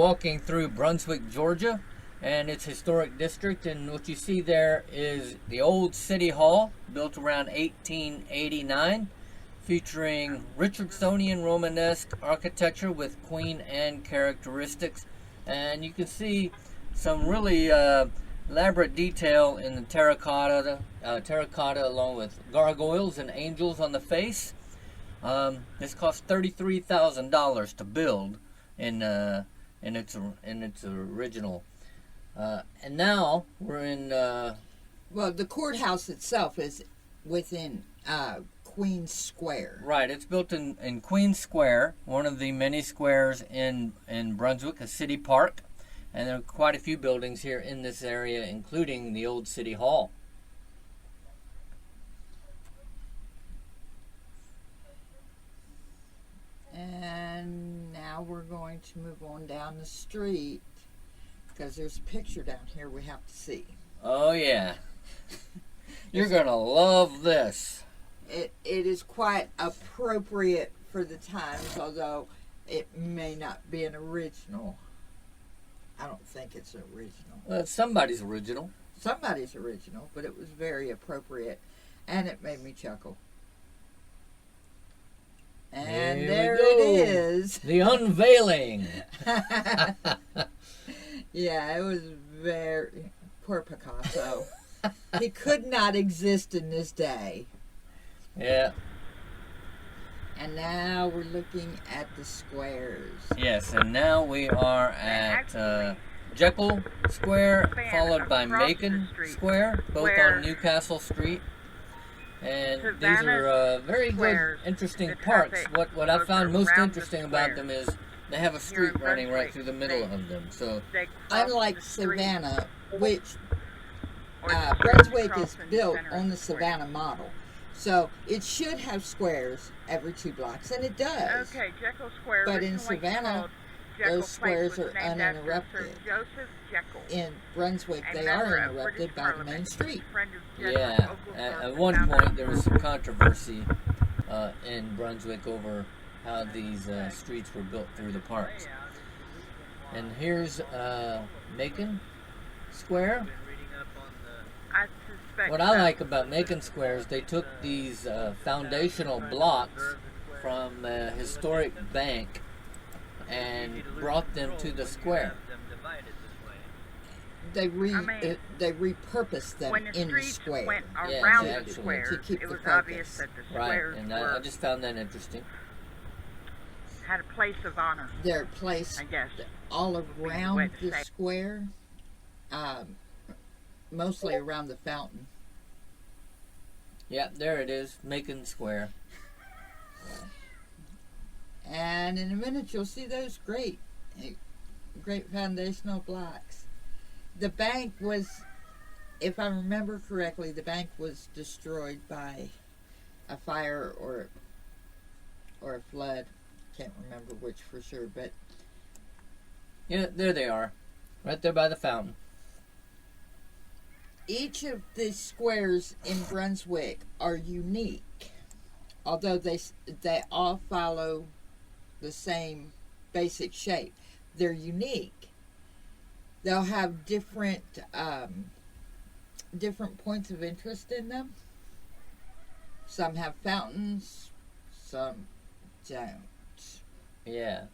walking through Brunswick, Georgia, and its historic district, and what you see there is the old City Hall, built around 1889, featuring Richardsonian Romanesque architecture with Queen Anne characteristics, and you can see some really elaborate detail in the terracotta along with gargoyles and angels on the face. This cost $33,000 to build in its original. And now we're in. Well, the courthouse itself is within Queen Square. Right, it's built in Queen Square, one of the many squares in Brunswick, a city park. And there are quite a few buildings here in this area, including the old City Hall. And now we're going to move on down the street because there's a picture down here we have to see. Oh, yeah. You're going to love this. It is quite appropriate for the times, although it may not be an original. I don't think it's an original. Well, it's somebody's original. Somebody's original, but it was very appropriate, and it made me chuckle. And there it is. The unveiling. Yeah, it was very... Poor Picasso. He could not exist in this day. Yeah. And now we're looking at the squares. Yes, and now we are at Jekyll Square, followed by Macon Square, both on Newcastle Street. And these are very good, interesting parks. What I found most interesting about them is they have a street running right through the middle of them. So, unlike Savannah, which Brunswick is built on the Savannah model. So it should have squares every 2 blocks, and it does. Okay, Jekyll Square. But in Savannah, those squares are uninterrupted. In Brunswick, they are interrupted by the main street. Yeah, at one point there was some controversy in Brunswick over how these streets were built through the parks. And here's Macon Square. What I like about Macon Square is they took these foundational blocks from a historic bank and brought them to the square. They repurposed them in the square. Went Yeah, around they the actually- square, to keep it the was focus. obvious that the Right, squares and I just found that interesting. had a place of honor. They're placed I guess. all way around to the say. square, mostly around the fountain. Yeah, there it is, Macon Square. And in a minute you'll see those great foundational blocks. The bank was, if I remember correctly, the bank was destroyed by a fire or a flood. Can't remember which for sure, but Yeah, there they are, right there by the fountain. each of the squares in Brunswick are unique, although they all follow the same basic shape. They're unique. They'll have different points of interest in them. Some have fountains, some don't. Yeah.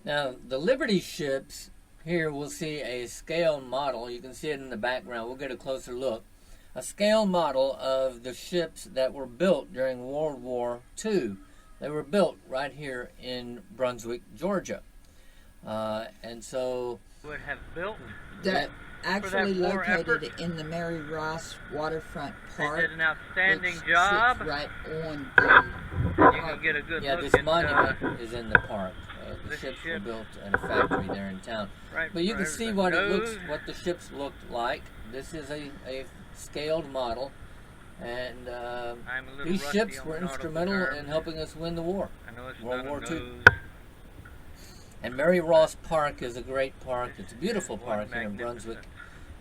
Now, the Liberty ships, here we'll see a scale model. You can see it in the background. We'll get a closer look. A scale model of the ships that were built during World War II. They were built right here in Brunswick, Georgia. And so... Would have built. They're actually war located effort. in the Mary Ross Waterfront They Park. did an outstanding which job. sits right on the You can get a good Yeah, look this at monument is in the park. The this ships were ship. built at a factory there in town. right But you for can see everybody's what nose. the ships looked like. This is a scaled model, and I'm a little these rusty ships on were the nautical instrumental terms. in helping us win the war. I know it's World not War a II. nose. And Mary Ross Park is a great park. It's a beautiful What park here in Brunswick.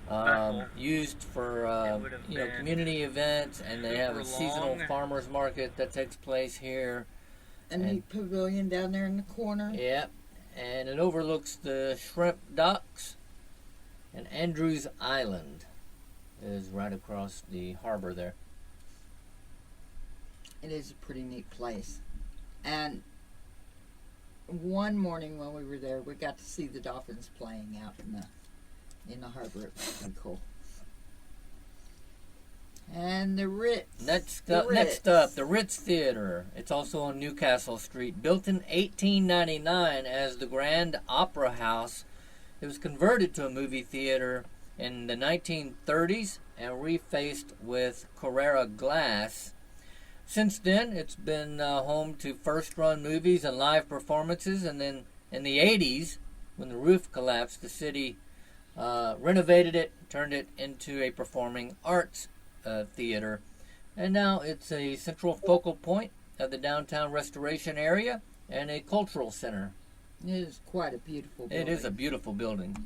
vessel. Used for It would have been community events, and they have a super seasonal long. farmers market that takes place here. a neat pavilion down there in the corner. Yep. and it overlooks the shrimp docks, and Andrews Island is right across the harbor there. It is a pretty neat place. And one morning when we were there, we got to see the dolphins playing out in the harbor. It was pretty cool. And the Ritz. Next up, the Ritz Theater. It's also on Newcastle Street. Built in 1899 as the Grand Opera House, it was converted to a movie theater in the 1930s and refaced with Carrara glass. Since then, it's been home to first-run movies and live performances. And then in the 80s, when the roof collapsed, the city renovated it, turned it into a performing arts theater, and now it's a central focal point of the downtown restoration area and a cultural center. It is quite a beautiful building. It is a beautiful building.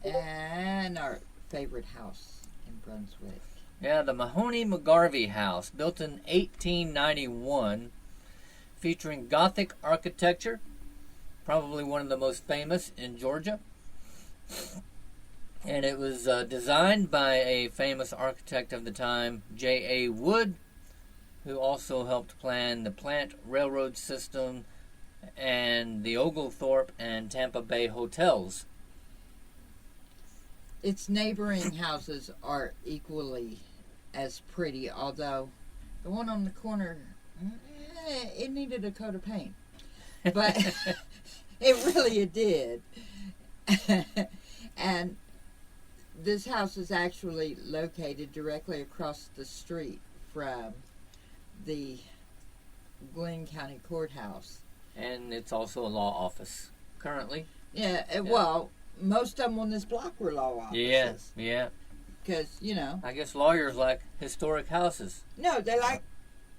And our favorite house in Brunswick. Yeah, the Mahoney-McGarvey House, built in 1891, featuring Gothic architecture, probably one of the most famous in Georgia. And it was designed by a famous architect of the time, J.A. Wood, who also helped plan the Plant Railroad system and the Oglethorpe and Tampa Bay hotels. Its neighboring houses are equally as pretty, although the one on the corner, it needed a coat of paint. But it did. And this house is actually located directly across the street from the Glen County Courthouse. And it's also a law office currently. Yeah, well, most of them on this block were law offices. Yeah. Because, I guess lawyers like historic houses. No, they like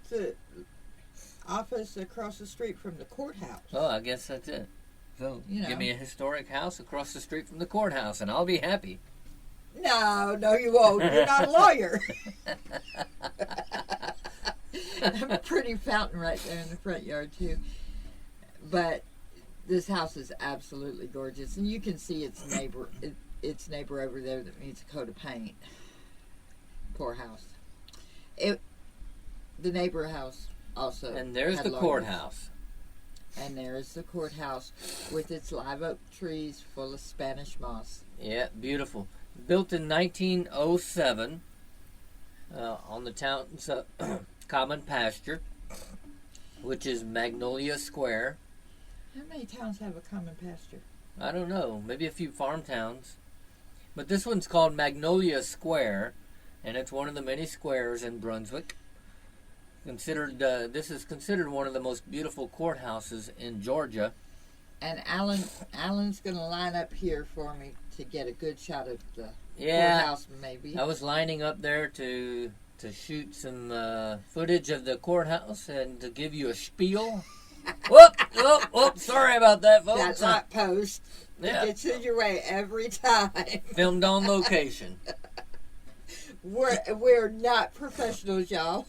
the office across the street from the courthouse. Oh, I guess that's it. So, give me a historic house across the street from the courthouse, and I'll be happy. No, you won't. You're not a lawyer. A pretty fountain right there in the front yard, too. But this house is absolutely gorgeous. And you can see its neighbor over there that needs a coat of paint. Poor house. The neighbor house also. And there's the courthouse. And there's the courthouse with its live oak trees full of Spanish moss. Yeah, beautiful. Built in 1907 on the town's common pasture, which is Magnolia Square. How many towns have a common pasture? I don't know. Maybe a few farm towns. But this one's called Magnolia Square, and it's one of the many squares in Brunswick. This is considered one of the most beautiful courthouses in Georgia. And Alan's going to line up here for me to get a good shot of the courthouse, maybe. I was lining up there to shoot some footage of the courthouse and to give you a spiel. Whoop, sorry about that, folks. That light post gets in your way every time. Filmed on location. We're not professionals, y'all.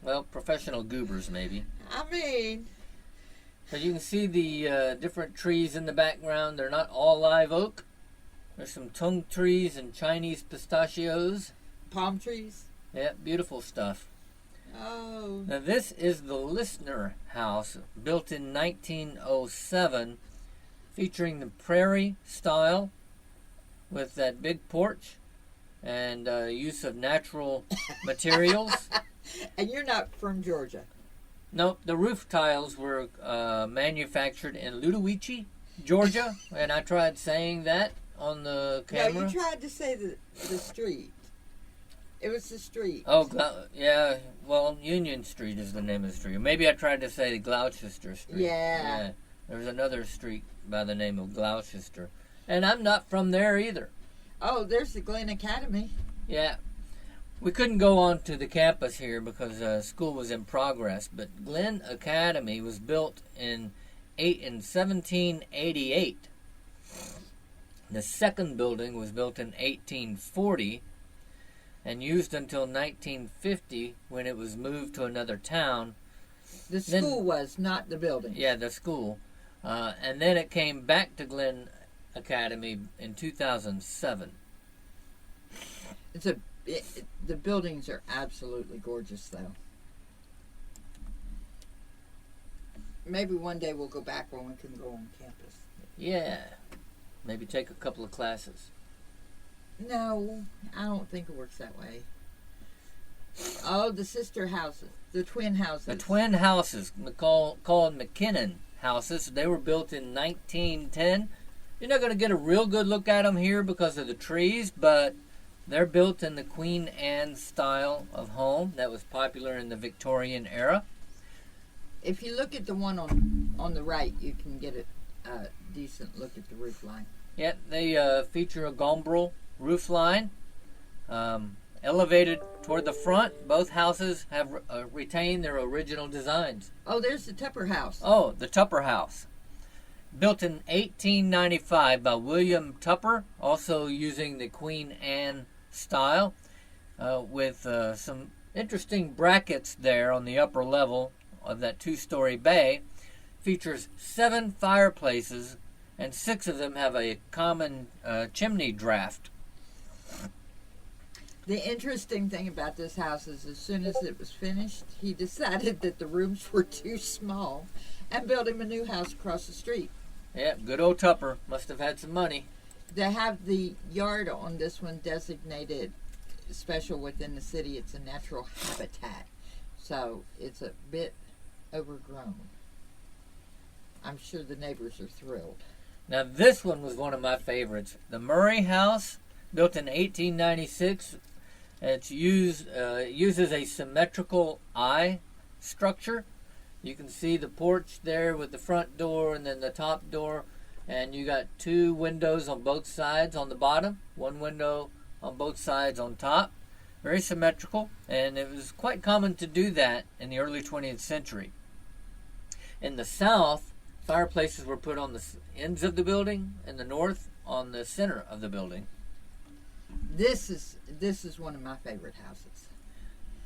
Well, professional goobers, maybe. I mean... So you can see the different trees in the background. They're not all live oak. There's some tung trees and Chinese pistachios. Palm trees. Yeah, beautiful stuff. Oh. Now this is the Listener House, built in 1907, featuring the prairie style with that big porch and use of natural materials. And you're not from Georgia. No, the roof tiles were manufactured in Ludowici, Georgia, and I tried saying that on the camera. No, you tried to say the street. It was the street. Oh, yeah. Well, Union Street is the name of the street. Maybe I tried to say Gloucester Street. Yeah. There's another street by the name of Gloucester. And I'm not from there either. Oh, there's the Glen Academy. Yeah. We couldn't go on to the campus here because school was in progress, but Glen Academy was built in 1788. The second building was built in 1840 and used until 1950 when it was moved to another town. The school was, not the building. Yeah, the school. And then it came back to Glen Academy in 2007. The buildings are absolutely gorgeous, though. Maybe one day we'll go back when we can go on campus. Yeah. Maybe take a couple of classes. No, I don't think it works that way. Oh, the sister houses, the twin houses. The twin houses, called Mckinnon Houses, they were built in 1910. You're not going to get a real good look at them here because of the trees, but they're built in the Queen Anne style of home that was popular in the Victorian era. If you look at the one on the right, you can get a decent look at the roof line. Yeah, they feature a gombrel roof line, elevated toward the front. Both houses have retained their original designs. Oh, there's the Tupper House. Oh, the Tupper House. Built in 1895 by William Tupper, also using the Queen Anne style, with some interesting brackets there on the upper level of that two-story bay. Features 7 fireplaces, and 6 of them have a common chimney draft. The interesting thing about this house is as soon as it was finished, he decided that the rooms were too small and built him a new house across the street. Yeah, good old Tupper. Must have had some money. They have the yard on this one designated special within the city. It's a natural habitat, so it's a bit overgrown. I'm sure the neighbors are thrilled. Now this one was one of my favorites. The Murray House, built in 1896. It's uses a symmetrical I structure. You can see the porch there with the front door and then the top door, and you got 2 windows on both sides on the bottom, 1 window on both sides on top. Very symmetrical, and it was quite common to do that in the early 20th century. In the south, fireplaces were put on the ends of the building, in the north on the center of the building. This is one of my favorite houses.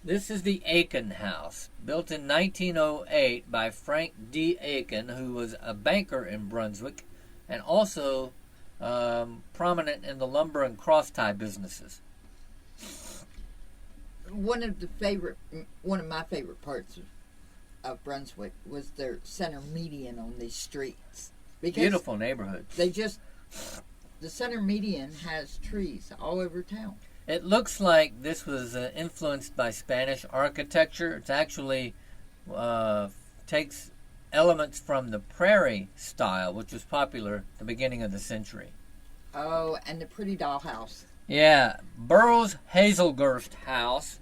This is the Aiken House, built in 1908 by Frank D. Aiken, who was a banker in Brunswick and also prominent in the lumber and cross-tie businesses. One of my favorite parts of Brunswick was their center median on these streets. Because beautiful neighborhood. The center median has trees all over town. It looks like this was influenced by Spanish architecture. It actually takes elements from the prairie style, which was popular at the beginning of the century. Oh, and the pretty doll house. Yeah, Burroughs' Hazelgurst House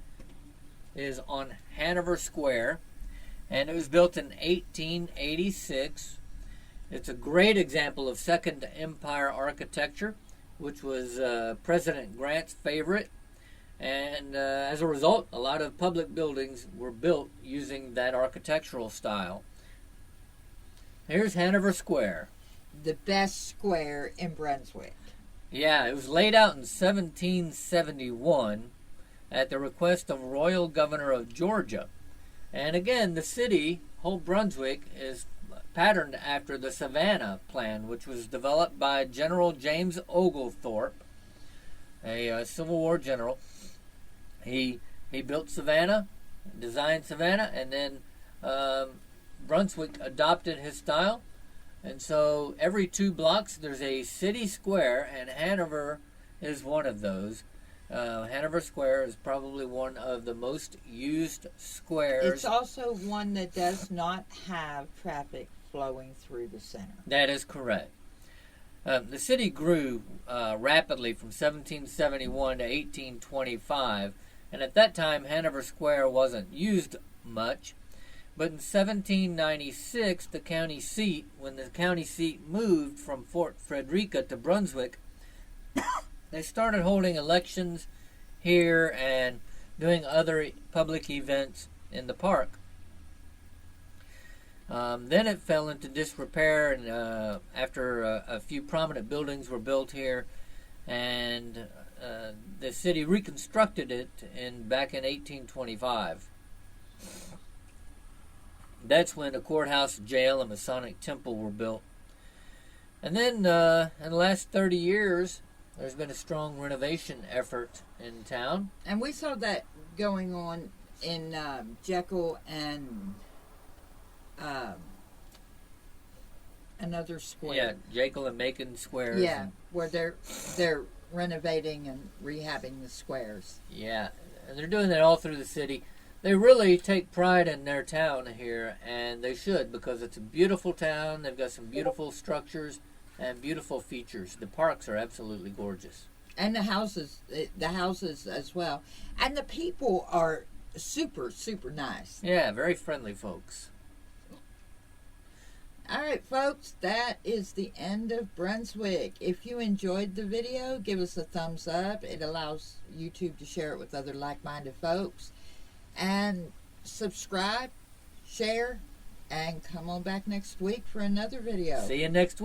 is on Hanover Square, and it was built in 1886. It's a great example of Second Empire architecture, which was President Grant's favorite. And as a result, a lot of public buildings were built using that architectural style. Here's Hanover Square. The best square in Brunswick. Yeah, it was laid out in 1771 at the request of Royal Governor of Georgia. And again, the city, Old Brunswick, is patterned after the Savannah plan, which was developed by General James Oglethorpe, a Civil War general. He built Savannah, designed Savannah, and then Brunswick adopted his style. And so every 2 blocks there's a city square, and Hanover is one of those. Hanover Square is probably one of the most used squares. It's also one that does not have traffic flowing through the center. That is correct. The city grew rapidly from 1771 to 1825, and at that time Hanover Square wasn't used much. But in 1796, the county seat, when the county seat moved from Fort Frederica to Brunswick, they started holding elections here and doing other public events in the park. Then it fell into disrepair, and after a few prominent buildings were built here, and the city reconstructed it back in 1825. That's when the courthouse, jail, and Masonic temple were built. And then in the last 30 years, there's been a strong renovation effort in town. And we saw that going on in Jekyll and another square. Yeah, Jekyll and Macon Squares. Yeah, where they're renovating and rehabbing the squares. Yeah, and they're doing that all through the city. They really take pride in their town here, and they should, because it's a beautiful town. They've got some beautiful structures and beautiful features. The parks are absolutely gorgeous. And the houses as well. And the people are super, super nice. Yeah, very friendly folks. All right, folks, that is the end of Brunswick. If you enjoyed the video, give us a thumbs up. It allows YouTube to share it with other like-minded folks. And subscribe, share, and come on back next week for another video. See you next week.